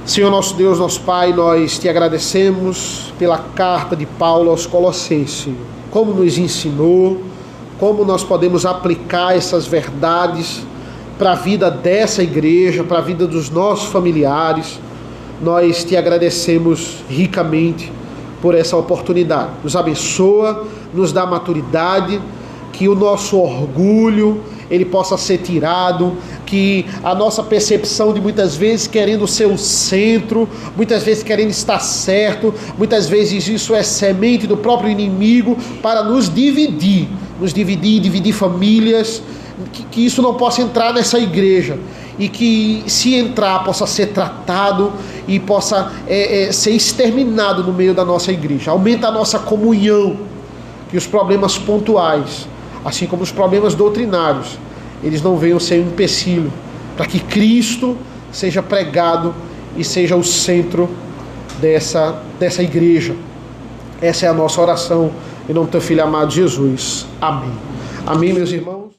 Senhor nosso Deus, nosso Pai, nós te agradecemos pela carta de Paulo aos Colossenses, como nos ensinou, como nós podemos aplicar essas verdades para a vida dessa igreja, para a vida dos nossos familiares. Nós te agradecemos ricamente por essa oportunidade. Nos abençoa, nos dá maturidade, que o nosso orgulho ele possa ser tirado, que a nossa percepção de muitas vezes querendo ser o centro, muitas vezes querendo estar certo, muitas vezes isso é semente do próprio inimigo para nos dividir, dividir famílias, que isso não possa entrar nessa igreja, e que se entrar possa ser tratado e possa ser exterminado no meio da nossa igreja. Aumenta a nossa comunhão, que os problemas pontuais, assim como os problemas doutrinários, eles não venham ser um empecilho para que Cristo seja pregado e seja o centro dessa igreja. Essa é a nossa oração, em nome do teu Filho amado Jesus. Amém. Amém, meus irmãos.